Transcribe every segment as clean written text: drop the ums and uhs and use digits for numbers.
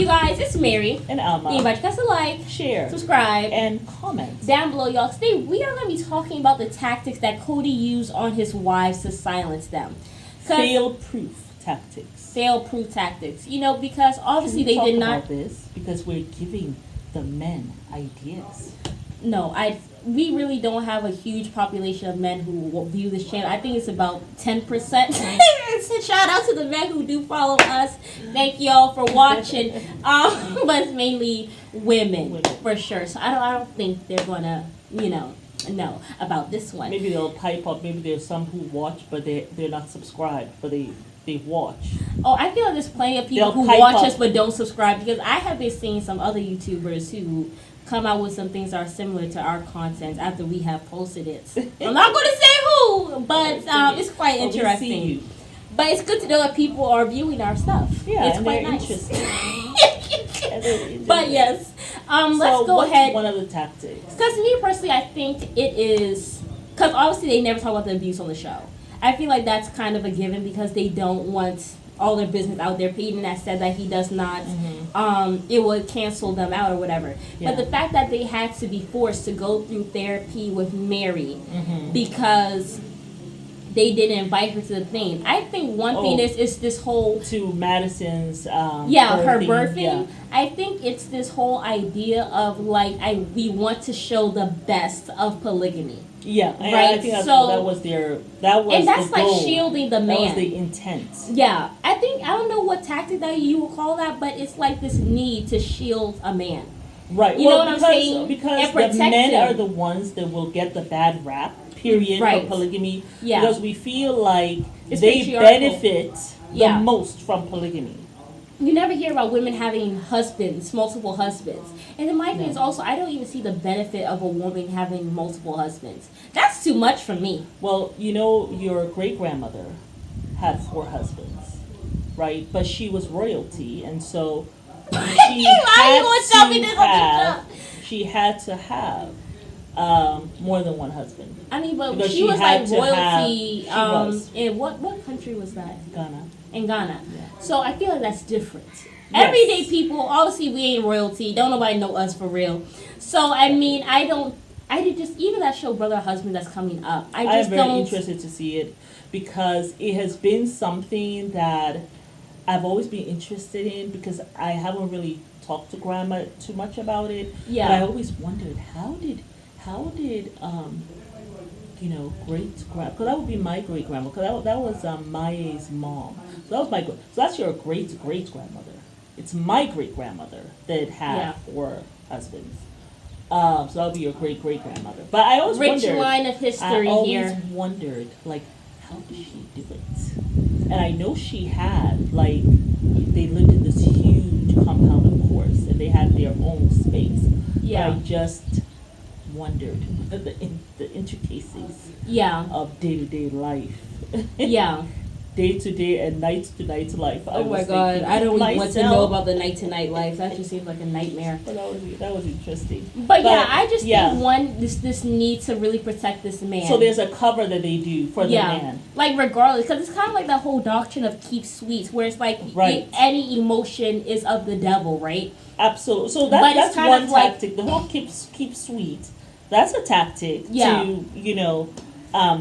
You guys, it's Mary. And Alma. Anybody press a like, Share. subscribe, And comment. down below, y'all. Today we are going to be talking about the tactics that Kody used on his wives to silence them. Fail-proof tactics. Fail-proof tactics. You know, because obviously they did not. About this because we're giving the men ideas. No, we really don't have a huge population of men who view this channel. I think it's about 10%. Shout out to the men who do follow us. Thank y'all for watching. But it's mainly women for sure. So I don't think they're gonna, know about this one. Maybe they'll pipe up. Maybe there's some who watch, but they're not subscribed, but they watch. Oh, I feel like there's plenty of people who watch us but don't subscribe, because I have been seeing some other YouTubers who come out with some things that are similar to our content after we have posted it. I'm not going to say who, but it's quite interesting. But it's good to know that people are viewing our stuff. Yeah, it's and quite they're nice. Interesting. But yes, let's go ahead. One of the tactics? Because me personally, I think it is, because obviously they never talk about the abuse on the show. I feel like that's kind of a given because they don't want all their business out there. Peyton has said that he does not, it would cancel them out or whatever. Yeah. But the fact that they had to be forced to go through therapy with Mary because they didn't invite her to the thing. I think one thing is this whole... To Madison's her birthing. Yeah. I think it's this whole idea of like, we want to show the best of polygamy. Yeah, right. I think that was and that's the goal. Like shielding the man. That was the intent. Yeah, I don't know what tactic that you would call that, but it's like this need to shield a man. Right. You know what I'm saying? Because the men are the ones that will get the bad rap. Period. For polygamy. Yeah. Because we feel like they benefit the most from polygamy. You never hear about women having husbands, multiple husbands. And in my opinion, also, I don't even see the benefit of a woman having multiple husbands. That's too much for me. Well, your great-grandmother had 4 husbands, right? But she was royalty, and so she had to have more than one husband. I mean, but because she was like royalty. In what country was that? Ghana. In Ghana. Yeah. So I feel like that's different. Yes. Everyday people, obviously we ain't royalty. Don't nobody know us for real. So I mean, even that show Brother Husband that's coming up. I'm very interested to see it because it has been something that I've always been interested in because I haven't really talked to Grandma too much about it. Yeah. But I always wondered how did great-grandma, because that would be my great-grandma, because that was Maya's mom. So that's your great-great-grandmother. It's my great-grandmother that had 4 husbands. So that would be your great-great-grandmother. But I always wondered... line of history here. I always wondered, like, how did she do it? And I know she had, like, they lived in this huge compound, of course, and they had their own space. Yeah. But I just wondered the intricacies of day-to-day life. Yeah. Day-to-day and night-to-night life. Oh my God. I don't even want to know about the night-to-night life. That just seems like a nightmare. But that was interesting. But I just think this need to really protect this man. So there's a cover that they do for the man. Like regardless, because it's kind of like that whole doctrine of keep sweet, where it's like any emotion is of the devil, right? Absolutely. So that's one tactic. The whole keep sweet. That's a tactic to,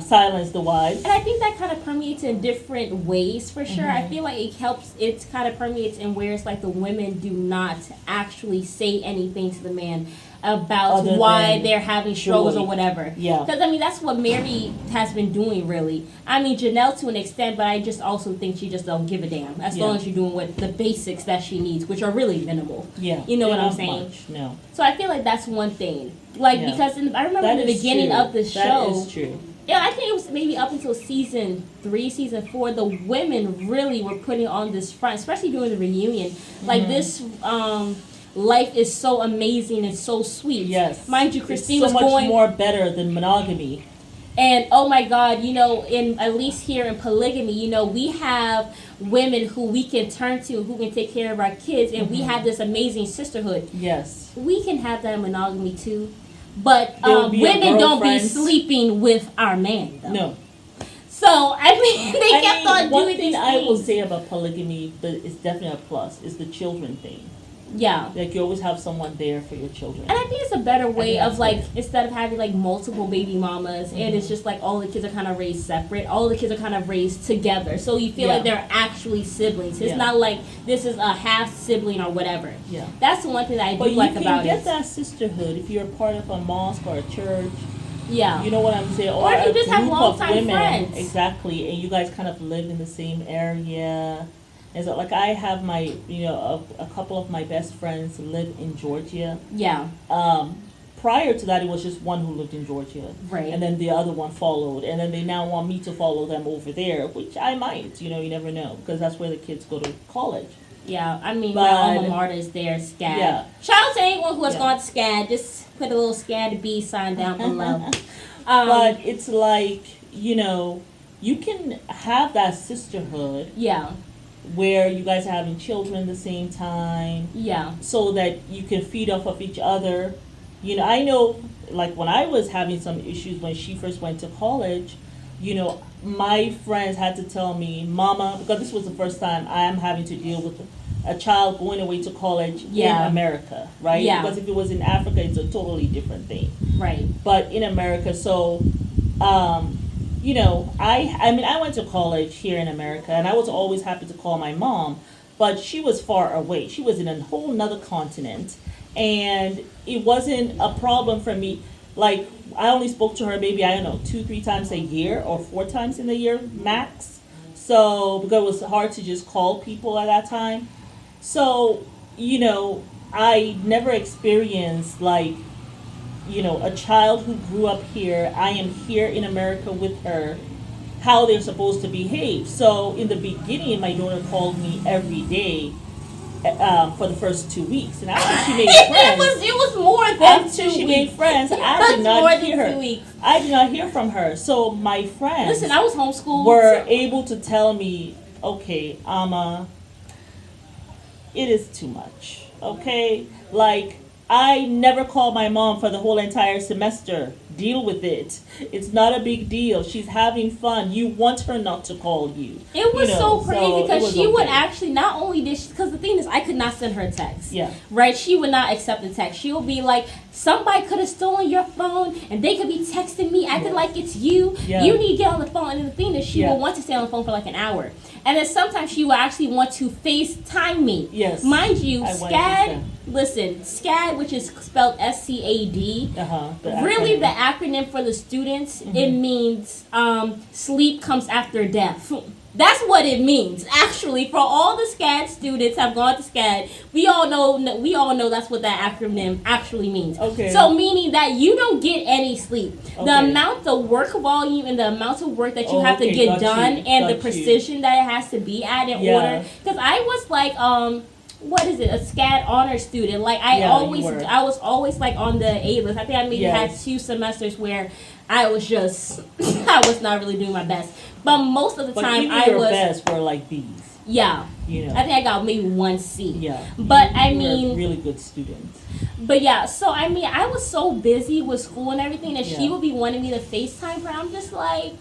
silence the wives. And I think that kind of permeates in different ways for sure. I feel like it kind of permeates in where it's like the women do not actually say anything to the man about why they're having struggles or whatever. Yeah. Because, that's what Mary has been doing, really. Janelle to an extent, but I just also think she just don't give a damn. As long as you're doing the basics that she needs, which are really minimal. Yeah. You know what I'm saying? Much. No. So I feel like that's one thing. Because I remember in the beginning of the show. That is true. Yeah, I think it was maybe up until season 3, season 4, the women really were putting on this front, especially during the reunion. Like this life is so amazing and so sweet. Yes. Mind you, Christine was so much more better than monogamy. And oh my God, at least here in polygamy, we have women who we can turn to, who can take care of our kids, and we have this amazing sisterhood. Yes. We can have that in monogamy too. But women don't be sleeping with our man, though. No. So, they kept on doing these things. One thing I will say about polygamy, but it's definitely a plus, is the children thing. Yeah. Like you always have someone there for your children. And I think it's a better way that's of like, good. instead of having like multiple baby mamas and it's just like all the kids are kind of raised separate, all the kids are kind of raised together. So you feel like they're actually siblings. It's not like this is a half sibling or whatever. Yeah. That's the one thing that I do like about it. But you can get that sisterhood if you're a part of a mosque or a church. Yeah. You know what I'm saying? Or if you just have long-time women, friends. exactly, and you guys kind of live in the same area. And so, like, I have my, a couple of my best friends live in Georgia. Yeah. Prior to that, it was just one who lived in Georgia. Right. And then the other one followed. And then they now want me to follow them over there, which I might, you never know, because that's where the kids go to college. Yeah, I mean, my alma mater is there, SCAD. Yeah. Shout out to anyone who has gone to SCAD. Just put a little SCAD B sign down below. But it's like, you can have that sisterhood. Yeah. Where you guys are having children at the same time. Yeah. So that you can feed off of each other. I know, like, when I was having some issues when she first went to college, my friends had to tell me, Mama, because this was the first time I am having to deal with a child going away to college in America, right? Yeah. Because if it was in Africa, it's a totally different thing. Right. But in America, so, I went to college here in America, and I was always happy to call my mom, but she was far away. She was in a whole nother continent, and it wasn't a problem for me. Like, I only spoke to her maybe, 2-3 times a year or 4 times in a year max. So, because it was hard to just call people at that time. So, I never experienced, like, a child who grew up here, I am here in America with her, how they're supposed to behave. So, in the beginning, my daughter called me every day for the first 2 weeks. And after she made friends... it was more than 2 weeks. After she made friends, I did not hear her. 2 weeks. I did not hear from her. So, my friends... Listen, I was homeschooled. ...were able to tell me, okay, Amma, it is too much, okay? Like, I never called my mom for the whole entire semester. Deal with it. It's not a big deal. She's having fun. You want her not to call you. It was so crazy because she would okay. actually, not only did she, because the thing is, I could not send her a text. Yeah. Right? She would not accept the text. She would be like, somebody could have stolen your phone and they could be texting me acting like it's you. Yeah. You need to get on the phone. And the thing is, she would want to stay on the phone for like an hour. And then sometimes she would actually want to FaceTime me. Yes. Mind you, I SCAD, listen, SCAD, which is spelled SCAD, really the acronym for the students, it means sleep comes after death. That's what it means. Actually, for all the SCAD students have gone to SCAD, we all know that's what that acronym actually means. Okay. So meaning that you don't get any sleep. Okay. The amount of work volume and the amount of work that you have to get done and the precision that it has to be at in order. Because I was like, what is it? A SCAD honor student. Like I was always like on the A list. I think I maybe had 2 semesters where I was just I was not really doing my best. But most of the time I was best were like B's. Yeah. I think I got maybe 1 C. Yeah. But you were a really good student. But yeah, so I mean I was so busy with school and everything that she would be wanting me to FaceTime her. I'm just like,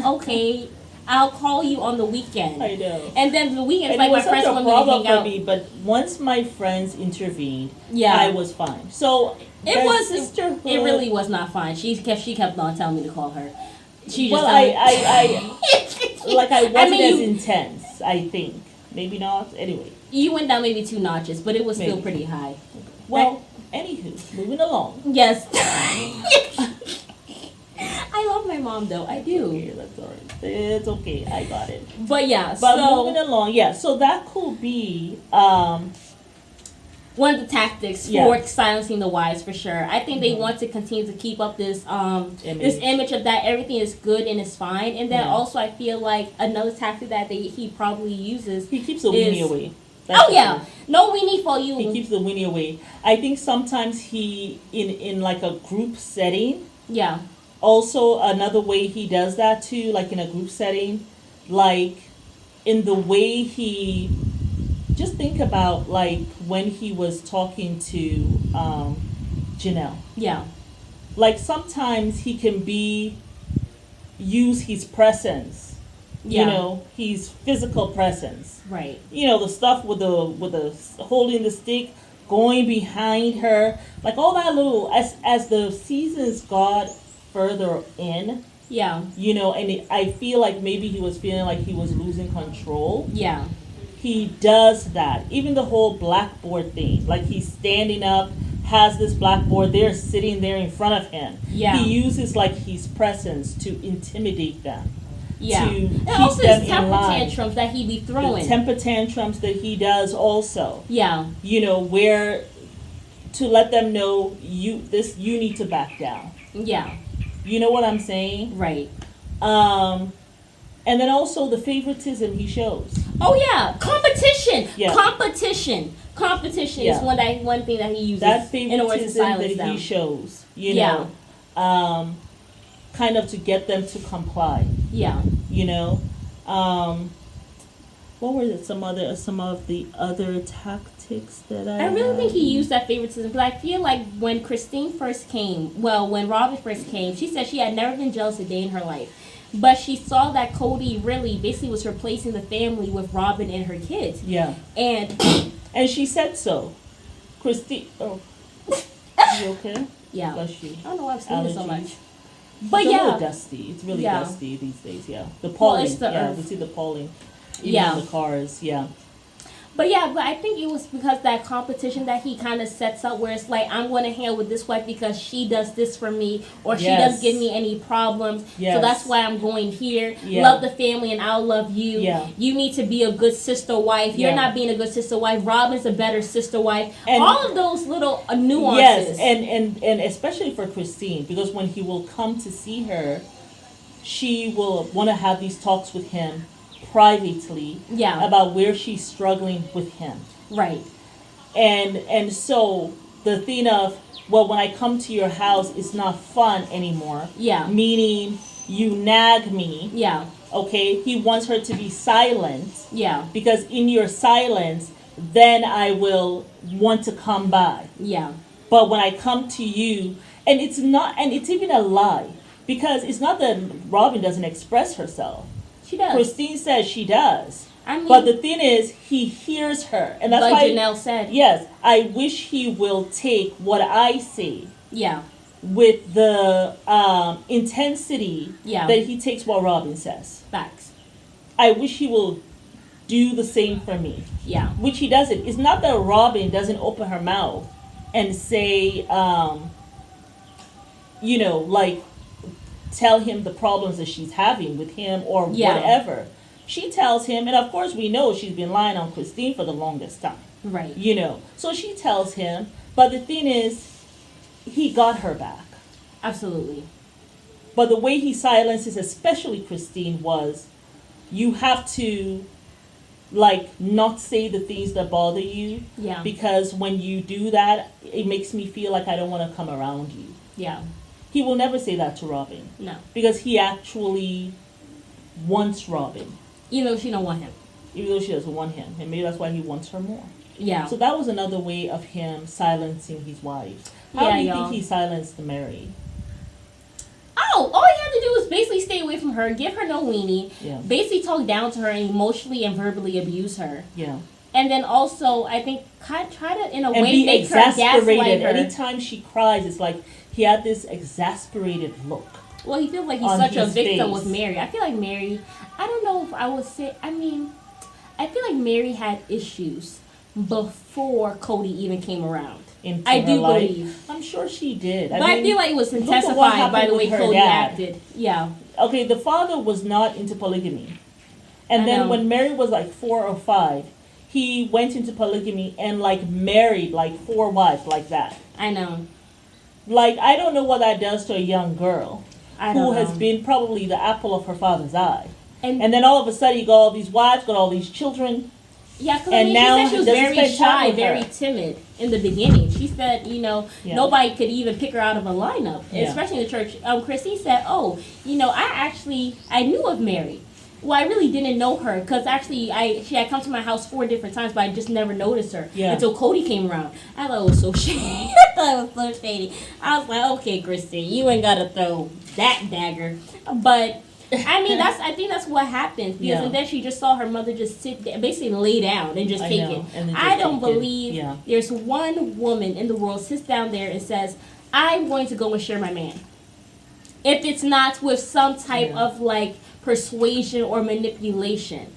okay, I'll call you on the weekend. I know. And then the weekends, like my friends want me to hang out. Me, but once my friends intervened, I was fine. So it really was not fine. She kept on telling me to call her. She just I wasn't as intense, I think. Maybe not. Anyway. You went down maybe 2 notches, but it was still pretty high. Well, anywho, moving along. Yes. I love my mom though. I do. Okay, that's alright. It's okay. I got it. But yeah, but moving along, so that could be one of the tactics for silencing the wise, for sure. I think they want to continue to keep up this this image of that everything is good and is fine. And then also I feel like another tactic that he probably uses, he keeps the weenie away. No weenie for you. He keeps the weenie away. I think sometimes he in like a group setting. Yeah. Also, another way he does that too, like in a group setting, like in the way he, just think about like when he was talking to Janelle. Yeah. Like sometimes he can use his presence You know, he's physical presence. Right. You know, the stuff with the holding the stick, going behind her, like all that little as the seasons got further in. Yeah. You know, and I feel like maybe he was feeling like he was losing control. Yeah. He does that. Even the whole blackboard thing, like he's standing up, has this blackboard, they're sitting there in front of him. Yeah. He uses like his presence to intimidate them. Yeah. To and keep also them his in temper line. tantrums that he be throwing. The temper tantrums that he does also. Yeah. You know, where to let them know you need to back down. Yeah. You know what I'm saying? Right. And then also the favoritism he shows. Oh yeah, competition. Yeah. Competition Yeah. is one thing that he uses That in order to favoritism silence that them. he shows, you know, kind of to get them to comply. Yeah. You know, what were some of the other tactics that I really think he had? used that favoritism because I feel like when Christine first came, when Robin first came, she said she had never been jealous a day in her life. But she saw that Kody really basically was replacing the family with Robin and her kids. Yeah. And she said so. Christine, you okay? Yeah. Bless you. I don't know why I'm sneezing so Allergies. much. But It's a yeah. little dusty. It's really Yeah. dusty these days, yeah. The pollen, it's the earth. we see the pollen. Even Yeah. in the cars, yeah. But I think it was because that competition that he kind of sets up where it's like, I'm going to hang with this wife because she does this for me or she Yes. doesn't give me any problems. Yes. So that's why I'm going here. Yeah. Love the family and I'll love you. Yeah. You need to be a good sister wife. You're Yeah. not being a good sister wife. Robin's a better sister wife. And all of those little nuances. yes, and especially for Christine, because when he will come to see her, she will want to have these talks with him privately Yeah. about where she's struggling with him. Right. And so the thing of, well, when I come to your house, it's not fun anymore. Yeah. Meaning you nag me. Yeah. Okay? He wants her to be silent Yeah. because in your silence, then I will want to come by. Yeah. But when I come to you, and it's even a lie because it's not that Robin doesn't express herself. She does. Christine says she does. I mean, But the thing is, he hears her. And that's like why, Janelle said. yes, I wish he will take what I say Yeah. with the intensity Yeah. that he takes what Robin says. Facts. I wish he will do the same for me, Yeah. which he doesn't. It's not that Robin doesn't open her mouth and say, like, tell him the problems that she's having with him or whatever. She tells him, and of course we know she's been lying on Christine for the longest time. Right. So she tells him, but the thing is, he got her back. Absolutely. But the way he silences, especially Christine, was, you have to, like, not say the things that bother you. Yeah. Because when you do that, it makes me feel like I don't want to come around you. Yeah. He will never say that to Robin. No. Because he actually wants Robin. Even though she don't want him. Even though she doesn't want him. And maybe that's why he wants her more. Yeah. So that was another way of him silencing his wives. How do you think he silenced Mary? Oh, all he had to do was basically stay away from her, give her no weenie, Yeah. basically talk down to her and emotionally and verbally abuse her. Yeah. And then also, I think, try to, in a And way, be make her gaslight exasperated. her. Anytime she cries, it's like he had this exasperated look. Well, he feels like he's on such a his victim face. with Mary. I feel like Mary, I don't know if I would say, I feel like Mary had issues before Kody even came around. I do believe. I'm sure she did. But I feel like it was look at what intensified by the happened way with her Kody dad. acted. Yeah. Okay, the father was not into polygamy. And I then know. when Mary was like 4 or 5, he went into polygamy and like married like 4 wives like that. I know. Like, I don't know what that does to a young girl who has know. been probably the apple of her father's eye. And then all of a sudden you got all these wives, got all these children. yeah, because and now she said she was he doesn't very spend time shy, with very her. timid in the beginning. She said, Yeah. nobody could even pick her out of a lineup, Yeah. especially in the church. Christine said, I knew of Mary. Well, I really didn't know her because actually she had come to my house 4 different times, but I just never noticed her until Kody came around. I thought it was so shady. I thought it was so shady. I was like, okay, Christine, you ain't got to throw that dagger. But I mean, I think that's what happens because Yeah. and then she just saw her mother just sit there, basically lay down and just take it. And then I just don't take it. believe Yeah. there's one woman in the world sits down there and says, "I'm going to go and share my man." If it's not with some type of like persuasion or manipulation,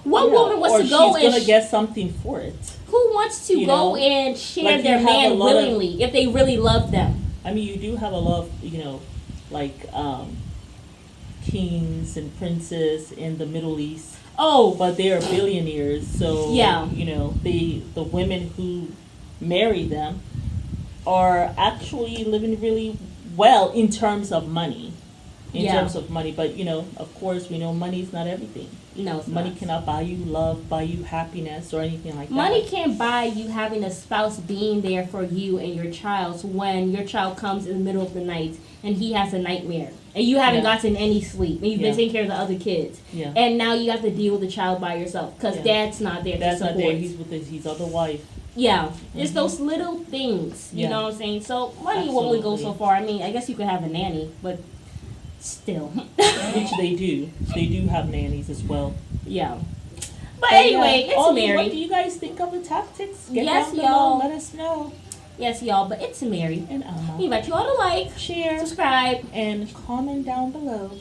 what woman wants to go she's and gonna get something for it? who wants to go and share like their man willingly if they really love them? I mean, you do have a lot of, like kings and princes in the Middle East. Oh, But they are billionaires, so Yeah. the women who marry them are actually living really well in terms of money. But of course, we know money is not everything. no, it's Money not. cannot buy you love, buy you happiness, or anything like that. Money can't buy you having a spouse being there for you and your child when your child comes in the middle of the night and he has a nightmare and you haven't gotten any sleep and you've been taking care of the other kids Yeah. and now you have to deal with the child by yourself because dad's not there Dad's to not support. there. He's with his other wife. Yeah, it's those little things, you know what I'm saying? So money will only go so Absolutely. far. I mean, I guess you could have a nanny, but still. Which they do. They do have nannies as well. Yeah. But anyway, it's What Mary. do you guys think of the tactics? Get Yes, down below, y'all. let us know. Yes, y'all, but it's Mary. And We invite you all to like, share, subscribe. and comment down below.